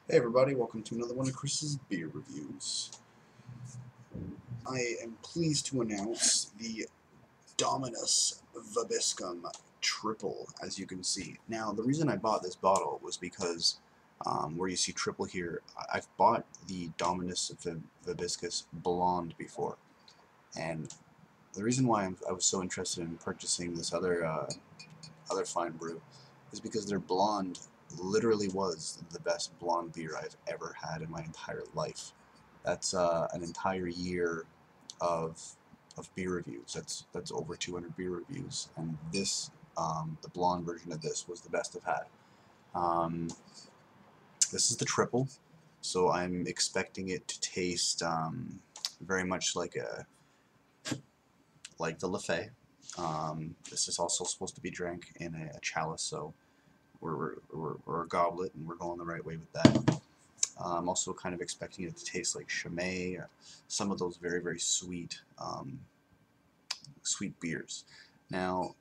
Hey everybody, welcome to another one of Chris's beer reviews. I am pleased to announce the Dominus Vobiscum triple, as you can see. Now, the reason I bought this bottle was because where you see triple here, I've bought the Dominus Vobiscus blonde before, and the reason why I was so interested in purchasing this other fine brew is because their blonde literally was the best blonde beer I've ever had in my entire life. That's an entire year of beer reviews. That's over 200 beer reviews, and this the blonde version of this was the best I've had. Um, this is the triple, so I'm expecting it to taste very much like the Lafay. This is also supposed to be drank in a chalice, so we're a goblet, and we're going the right way with that. I'm also kind of expecting it to taste like Chimay, or some of those very sweet sweet beers. Now,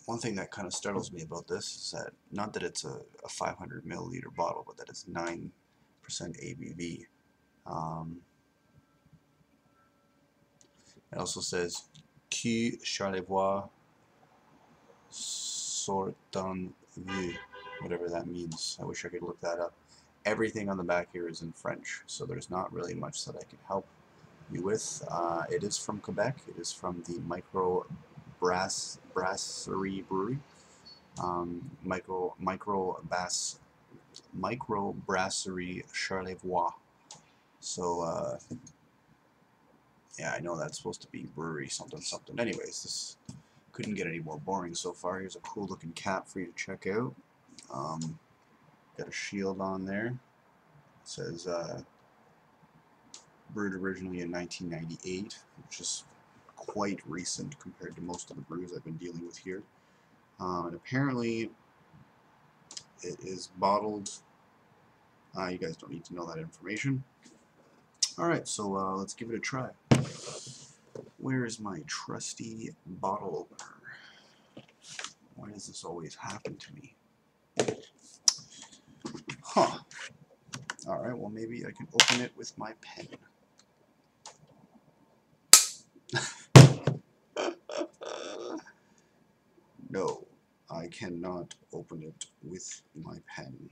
one thing that kind of startles me about this is that not that it's a 500 milliliter bottle, but that it's 9% ABV. Um, it also says Q Charlevoix Sortant Vu, whatever that means. I wish I could look that up. Everything on the back here is in French, so there's not really much that I can help you with. It is from Quebec. It is from the Microbrasserie Brewery. Microbrasserie Charlevoix. So, yeah, I know that's supposed to be brewery something something. Anyways, this couldn't get any more boring so far. Here's a cool looking cap for you to check out. Got a shield on there. It says brewed originally in 1998, which is quite recent compared to most of the brews I've been dealing with here. And apparently it is bottled. You guys don't need to know that information. Alright, so let's give it a try. Where is my trusty bottle opener? Why does this always happen to me? Huh. Alright, well maybe I can open it with my pen. No, I cannot open it with my pen.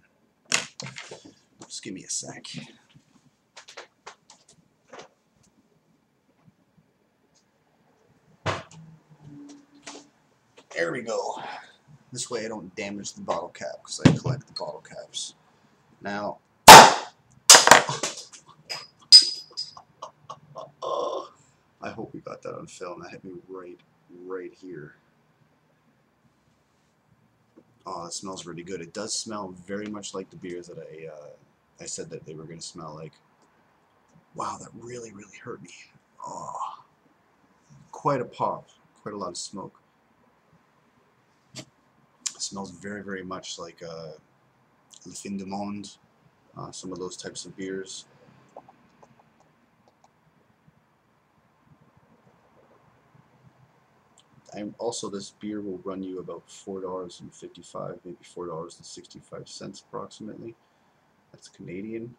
Just give me a sec. There we go. This way I don't damage the bottle cap, because I collect the bottle caps. Now, I hope we got that on film. That hit me right here. Oh, it smells really good. It does smell very much like the beers that I said that they were going to smell like. Wow, that really hurt me. Oh, quite a pop. Quite a lot of smoke. It smells very much like Le Fin du Monde, some of those types of beers. And also, this beer will run you about $4.55, maybe $4.65 approximately. That's Canadian.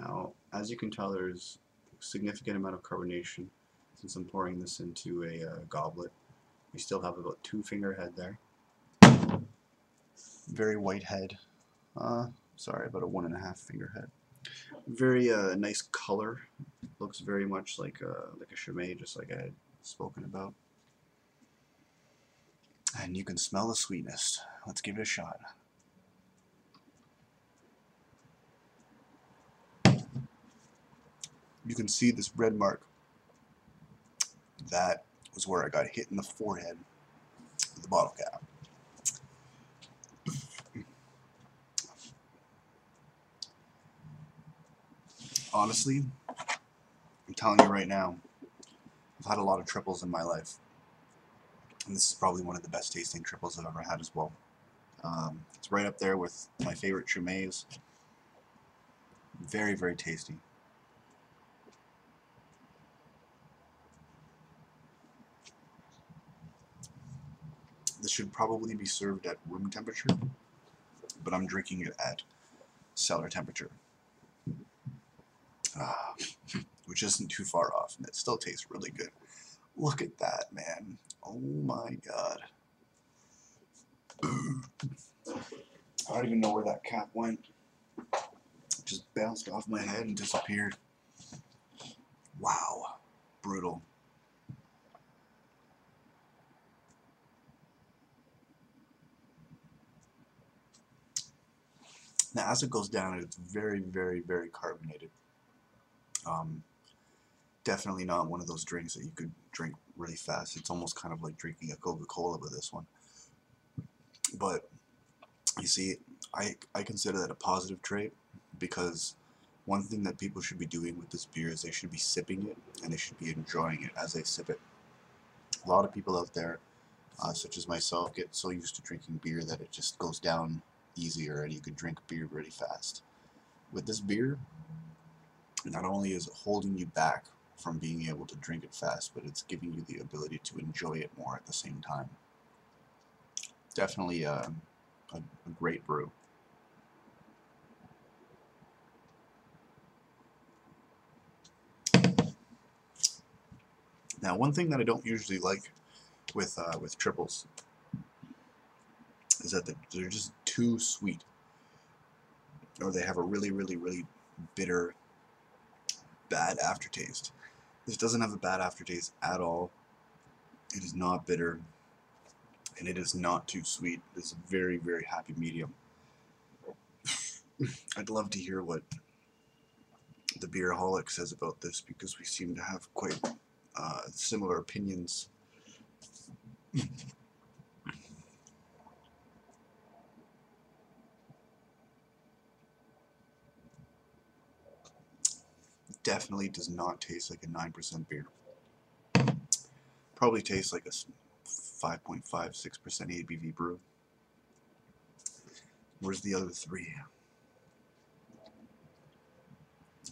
Now, as you can tell, there's a significant amount of carbonation since I'm pouring this into a goblet. We still have about 2-finger head there. Very white head. Sorry, about a 1.5-finger head. Very nice color. Looks very much like a Chimay, just like I had spoken about. And you can smell the sweetness. Let's give it a shot. You can see this red mark. That was where I got hit in the forehead with the bottle cap. Honestly, I'm telling you right now, I've had a lot of triples in my life, and this is probably one of the best tasting triples I've ever had as well. It's right up there with my favorite Chimays. Very tasty. This should probably be served at room temperature, but I'm drinking it at cellar temperature, which isn't too far off, and it still tastes really good. Look at that, man. Oh my god. I don't even know where that cap went. It just bounced off my head and disappeared. Wow. Brutal. Now, as it goes down, it's very, very, very carbonated. Definitely not one of those drinks that you could drink really fast. It's almost kind of like drinking a Coca-Cola with this one. But, you see, I consider that a positive trait, because one thing that people should be doing with this beer is they should be sipping it, and they should be enjoying it as they sip it. A lot of people out there, such as myself, get so used to drinking beer that it just goes down easier and you can drink beer really fast. With this beer, not only is it holding you back from being able to drink it fast, but it's giving you the ability to enjoy it more at the same time. Definitely a great brew. Now, one thing that I don't usually like with triples is that they're just too sweet, or they have a really, really, really bitter, bad aftertaste. This doesn't have a bad aftertaste at all. It is not bitter, and it is not too sweet. It's a very, very happy medium. I'd love to hear what the Beeraholic says about this, because we seem to have quite similar opinions. Definitely does not taste like a 9% beer. Probably tastes like a 5.5, 6% ABV brew. Where's the other three?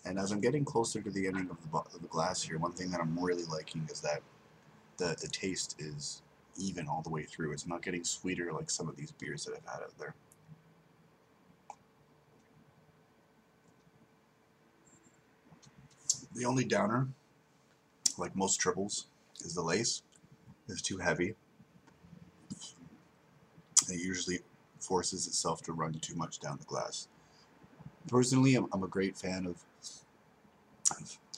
And as I'm getting closer to the ending of the glass here, one thing that I'm really liking is that the taste is even all the way through. It's not getting sweeter like some of these beers that I've had out there. The only downer, like most triples, is the lace. It's too heavy. It usually forces itself to run too much down the glass. Personally, I'm a great fan of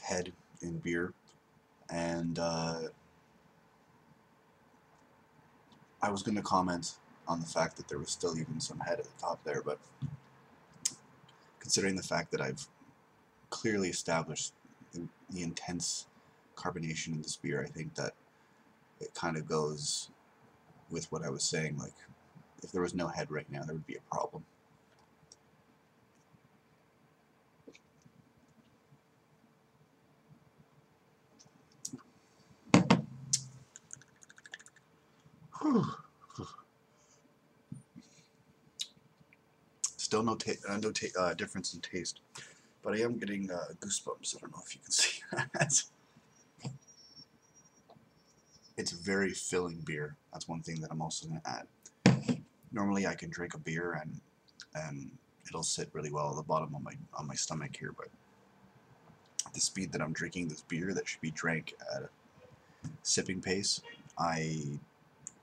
head in beer, and I was going to comment on the fact that there was still even some head at the top there, but considering the fact that I've clearly established the intense carbonation in this beer, I think that it kind of goes with what I was saying. Like, if there was no head right now, there would be a problem. Still no difference in taste, but I am getting goosebumps. I don't know if you can see that. It's a very filling beer. That's one thing that I'm also going to add. Normally I can drink a beer and it'll sit really well at the bottom on my stomach here, but at the speed that I'm drinking this beer that should be drank at a sipping pace, I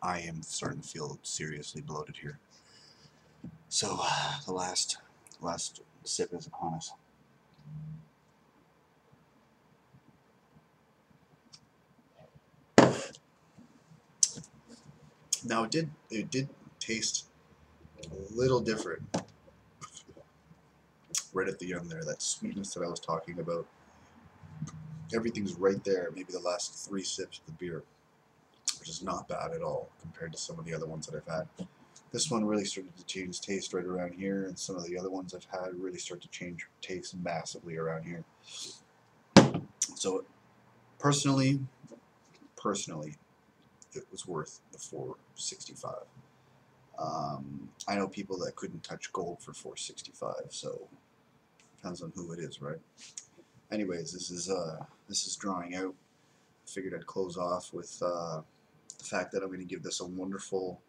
am starting to feel seriously bloated here. So the last sip is upon us. Now it did taste a little different right at the end there. That sweetness that I was talking about, everything's right there. Maybe the last 3 sips of the beer, which is not bad at all compared to some of the other ones that I've had. This one really started to change taste right around here, and some of the other ones I've had really start to change taste massively around here. So personally, it was worth the $4.65. I know people that couldn't touch gold for $4.65, so depends on who it is, right? Anyways, this is drawing out. I figured I'd close off with the fact that I'm going to give this a wonderful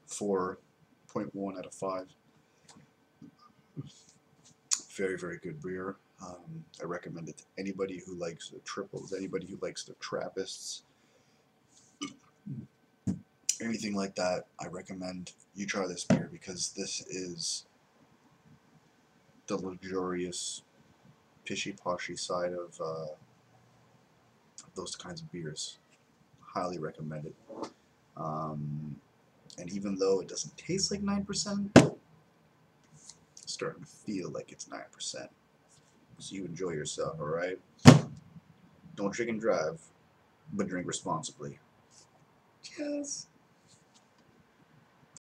4.1 out of 5. Very, very good beer. I recommend it to anybody who likes the triples, anybody who likes the Trappists, anything like that. I recommend you try this beer because this is the luxurious, pishy-poshy side of those kinds of beers. Highly recommend it. And even though it doesn't taste like 9%, it's starting to feel like it's 9%. So you enjoy yourself, alright? Don't drink and drive, but drink responsibly. Cheers!